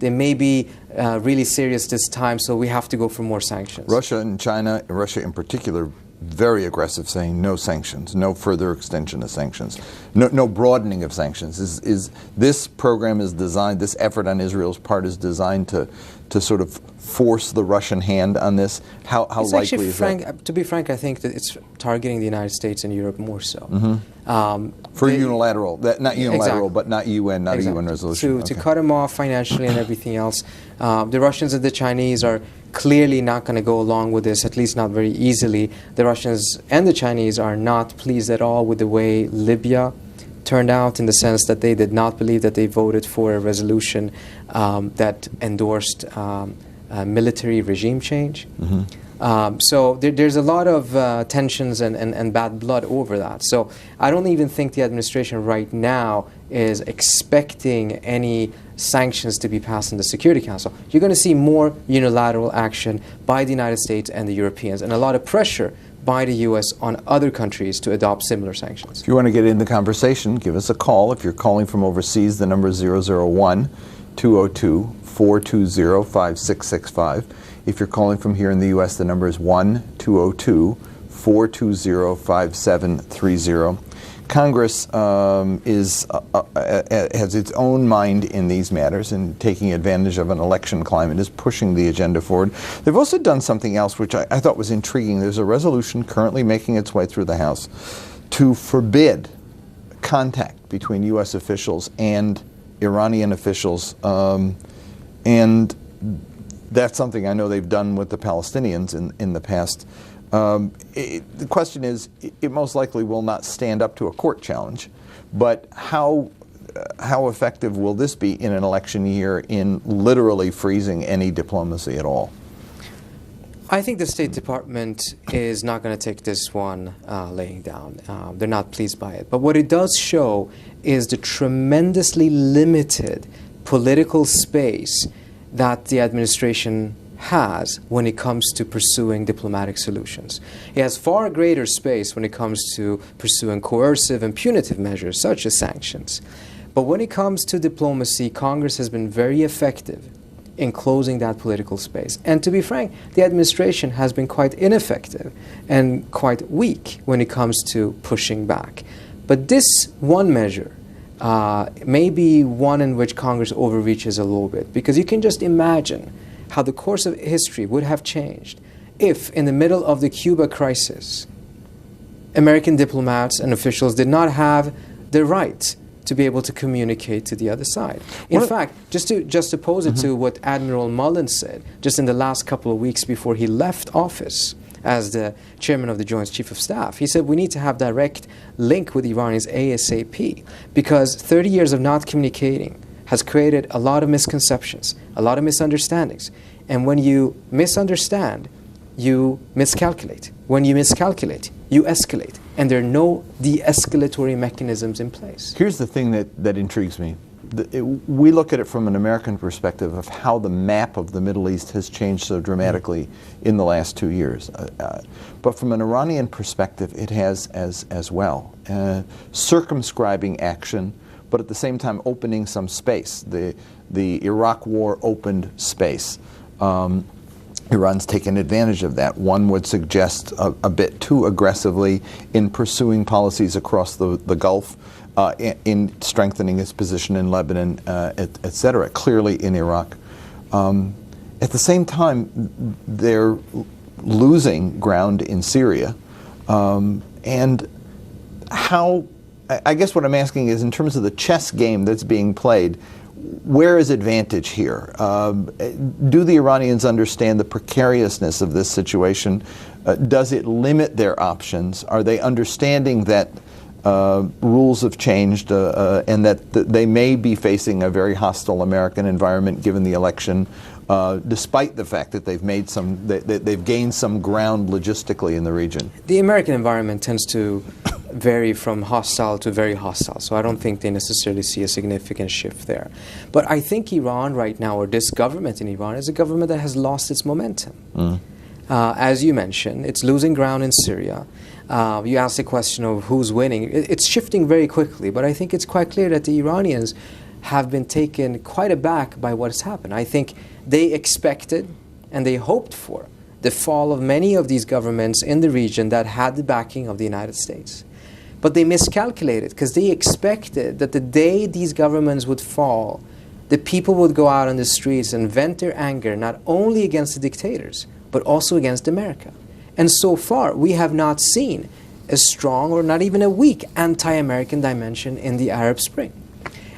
they may be really serious this time, so we have to go for more sanctions. Russia and China, Russia in particular, very aggressive, saying no sanctions, no further extension of sanctions, no broadening of sanctions. Is this program is designed, this effort on Israel's part is designed to sort of force the Russian hand on this? How likely is that? To be frank, I think that it's targeting the United States and Europe more so. For unilateral, not unilateral, exactly. but not UN, not exactly. a UN resolution. To cut them off financially and everything else. The Russians and the Chinese are clearly not going to go along with this, at least not very easily. The Russians and the Chinese are not pleased at all with the way Libya turned out, in the sense that they did not believe that they voted for a resolution that endorsed military regime change. So there's a lot of tensions and bad blood over that. So I don't even think the administration right now is expecting any sanctions to be passed in the Security Council. You're going to see more unilateral action by the United States and the Europeans, and a lot of pressure by the U.S. on other countries to adopt similar sanctions. If you want to get in the conversation, give us a call. If you're calling from overseas, the number is 001-202-420-5665. If you're calling from here in the U.S., the number is 1-202-420-5730. Congress has its own mind in these matters, and taking advantage of an election climate is pushing the agenda forward. They've also done something else which I thought was intriguing. There's a resolution currently making its way through the House to forbid contact between U.S. officials and Iranian officials, and that's something I know they've done with the Palestinians in the past. The question is, it most likely will not stand up to a court challenge, but how effective will this be in an election year in literally freezing any diplomacy at all? I think the State Department is not going to take this one laying down. They're not pleased by it. But what it does show is the tremendously limited political space that the administration has when it comes to pursuing diplomatic solutions. It has far greater space when it comes to pursuing coercive and punitive measures such as sanctions. But when it comes to diplomacy, Congress has been very effective in closing that political space. And to be frank, the administration has been quite ineffective and quite weak when it comes to pushing back. But this one measure may be one in which Congress overreaches a little bit, because you can just imagine how the course of history would have changed if, in the middle of the Cuba crisis, American diplomats and officials did not have the right to be able to communicate to the other side. In fact, just to pose it to what Admiral Mullen said just in the last couple of weeks before he left office as the chairman of the Joint Chief of Staff, he said we need to have direct link with Iranians ASAP, because 30 years of not communicating has created a lot of misconceptions, a lot of misunderstandings. And when you misunderstand, you miscalculate. When you miscalculate, you escalate. And there are no de-escalatory mechanisms in place. Here's the thing that intrigues me. We look at it from an American perspective of how the map of the Middle East has changed so dramatically in the last 2 years. But from an Iranian perspective, it has as well. Circumscribing action, but at the same time opening some space. The Iraq War opened space. Iran's taken advantage of that. One would suggest a bit too aggressively in pursuing policies across the Gulf, in strengthening its position in Lebanon, et cetera, clearly in Iraq. At the same time, they're losing ground in Syria. And how, I guess what I'm asking is, in terms of the chess game that's being played, where is advantage here? Do the Iranians understand the precariousness of this situation? Does it limit their options? Are they understanding that rules have changed and that they may be facing a very hostile American environment given the election, despite the fact that they've gained some ground logistically in the region? The American environment tends to vary from hostile to very hostile, so I don't think they necessarily see a significant shift there. But I think Iran right now, or this government in Iran, is a government that has lost its momentum. As you mentioned, it's losing ground in Syria. You asked the question of who's winning. It's shifting very quickly, but I think it's quite clear that the Iranians have been taken quite aback by what has happened. I think they expected and they hoped for the fall of many of these governments in the region that had the backing of the United States. But they miscalculated because they expected that the day these governments would fall, the people would go out on the streets and vent their anger not only against the dictators, but also against America. And so far, we have not seen a strong or not even a weak anti-American dimension in the Arab Spring.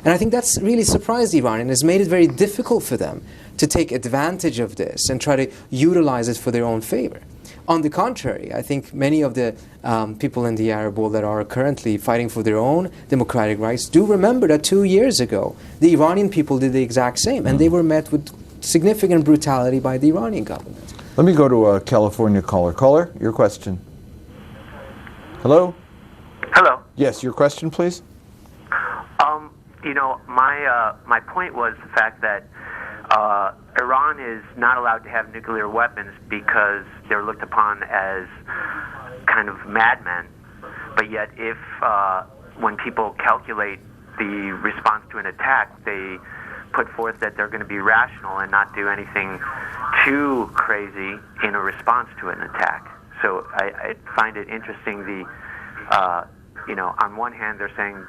And I think that's really surprised Iran and has made it very difficult for them to take advantage of this and try to utilize it for their own favor. On the contrary, I think many of the people in the Arab world that are currently fighting for their own democratic rights do remember that 2 years ago, the Iranian people did the exact same, and they were met with significant brutality by the Iranian government. Let me go to a California caller. Caller, your question. Hello? Hello. Yes, your question, please. My point was the fact that Iran is not allowed to have nuclear weapons because they're looked upon as kind of madmen. But yet, if when people calculate the response to an attack, they put forth that they're going to be rational and not do anything too crazy in a response to an attack. So I find it interesting. On one hand, they're saying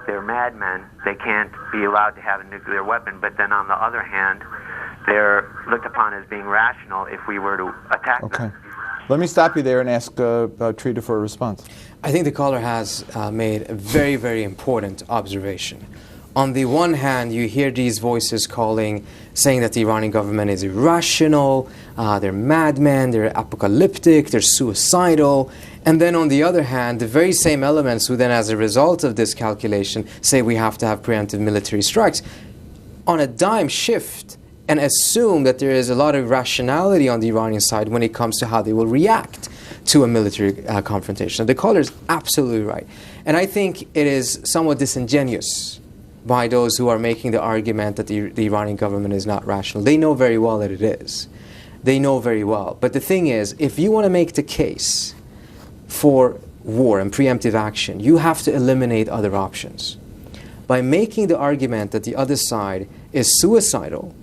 they're madmen, they can't be allowed to have a nuclear weapon, but then on the other hand, they're looked upon as being rational if we were to attack them. Let me stop you there and ask Trita for a response. I think the caller has made a very, very important observation. On the one hand, you hear these voices saying that the Iranian government is irrational, they're madmen, they're apocalyptic, they're suicidal. And then on the other hand, the very same elements who then, as a result of this calculation, say we have to have preemptive military strikes, on a dime shift and assume that there is a lot of rationality on the Iranian side when it comes to how they will react to a military confrontation. The caller is absolutely right. And I think it is somewhat disingenuous by those who are making the argument that the Iranian government is not rational. They know very well that it is. They know very well. But the thing is, if you want to make the case for war and preemptive action, you have to eliminate other options. By making the argument that the other side is suicidal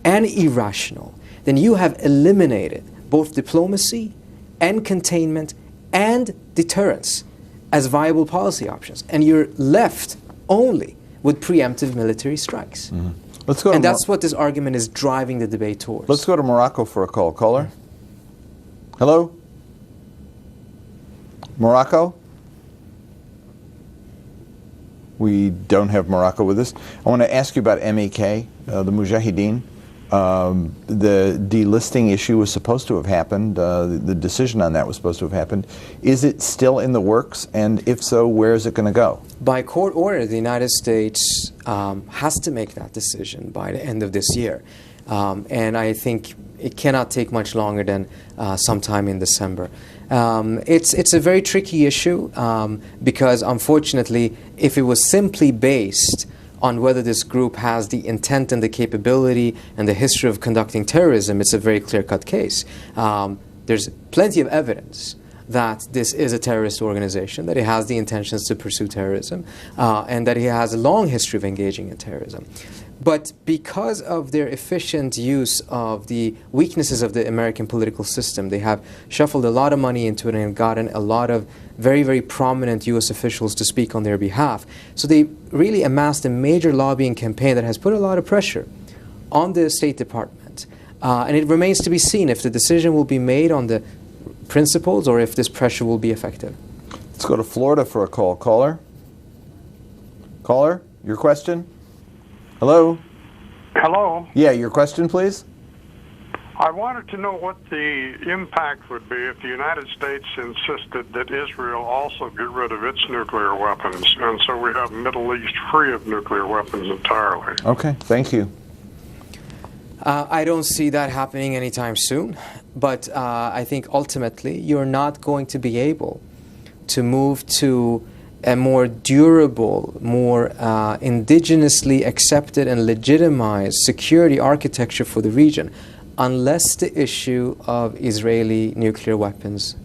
and irrational, then you have eliminated both diplomacy and containment and deterrence as viable policy options. And you're left only with preemptive military strikes. Mm-hmm. Let's go. And that's what this argument is driving the debate towards. Let's go to Morocco for a call. Caller? Hello? Morocco? We don't have Morocco with us. I want to ask you about MEK, the Mujahideen. The delisting issue was supposed to have happened. The decision on that was supposed to have happened. Is it still in the works? And if so, where is it going to go? By court order, the United States has to make that decision by the end of this year. And I think it cannot take much longer than sometime in December. It's a very tricky issue because, unfortunately, if it was simply based on whether this group has the intent and the capability and the history of conducting terrorism, it's a very clear-cut case. There's plenty of evidence that this is a terrorist organization, that it has the intentions to pursue terrorism, and that it has a long history of engaging in terrorism. But because of their efficient use of the weaknesses of the American political system, they have shuffled a lot of money into it and gotten a lot of very, very prominent U.S. officials to speak on their behalf. So they really amassed a major lobbying campaign that has put a lot of pressure on the State Department. And it remains to be seen if the decision will be made on the principles or if this pressure will be effective. Let's go to Florida for a call. Caller? Caller, your question? Hello? Hello. Yeah, your question, please? I wanted to know what the impact would be if the United States insisted that Israel also get rid of its nuclear weapons, and so we have Middle East free of nuclear weapons entirely. Okay, thank you. I don't see that happening anytime soon, but I think ultimately you're not going to be able to move to a more durable, more indigenously accepted and legitimized security architecture for the region unless the issue of Israeli nuclear weapons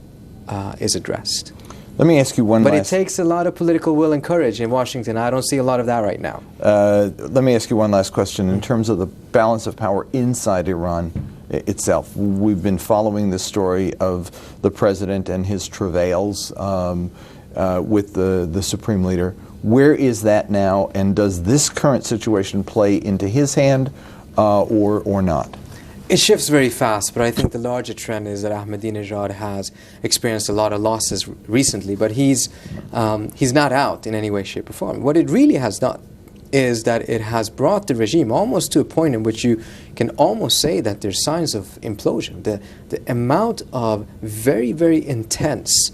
is addressed. Let me ask you one But last... it takes a lot of political will and courage in Washington. I don't see a lot of that right now. Let me ask you one last question. In terms of the balance of power inside Iran itself, we've been following the story of the president and his travails with the supreme leader. Where is that now, and does this current situation play into his hand or not? It shifts very fast, but I think the larger trend is that Ahmadinejad has experienced a lot of losses recently, but he's not out in any way, shape, or form. What it really has done is that it has brought the regime almost to a point in which you can almost say that there's signs of implosion. The amount of very, very intense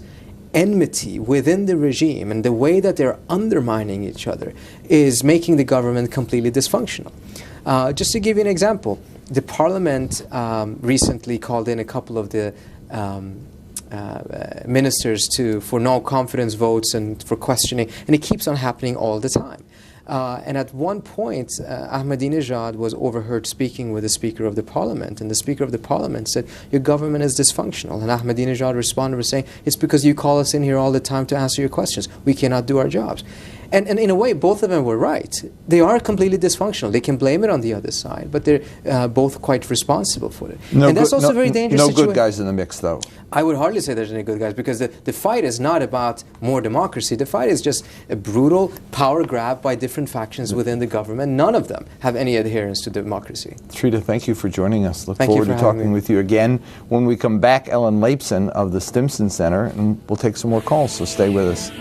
enmity within the regime and the way that they're undermining each other is making the government completely dysfunctional. Just to give you an example, the parliament recently called in a couple of the ministers for no confidence votes and for questioning, and it keeps on happening all the time. And at one point, Ahmadinejad was overheard speaking with the Speaker of the Parliament, and the Speaker of the Parliament said, "Your government is dysfunctional." And Ahmadinejad responded with saying, "It's because you call us in here all the time to answer your questions. We cannot do our jobs." And in a way, both of them were right. They are completely dysfunctional. They can blame it on the other side, but they're both quite responsible for it. And that's also very dangerous. No good guys in the mix, though. I would hardly say there's any good guys, because the fight is not about more democracy. The fight is just a brutal power grab by different factions within the government. None of them have any adherence to democracy. Shrita, thank you for joining us. Look Thank you forward for to having talking me. with you again. When we come back, Ellen Lapson of the Stimson Center, and we'll take some more calls, so stay with us.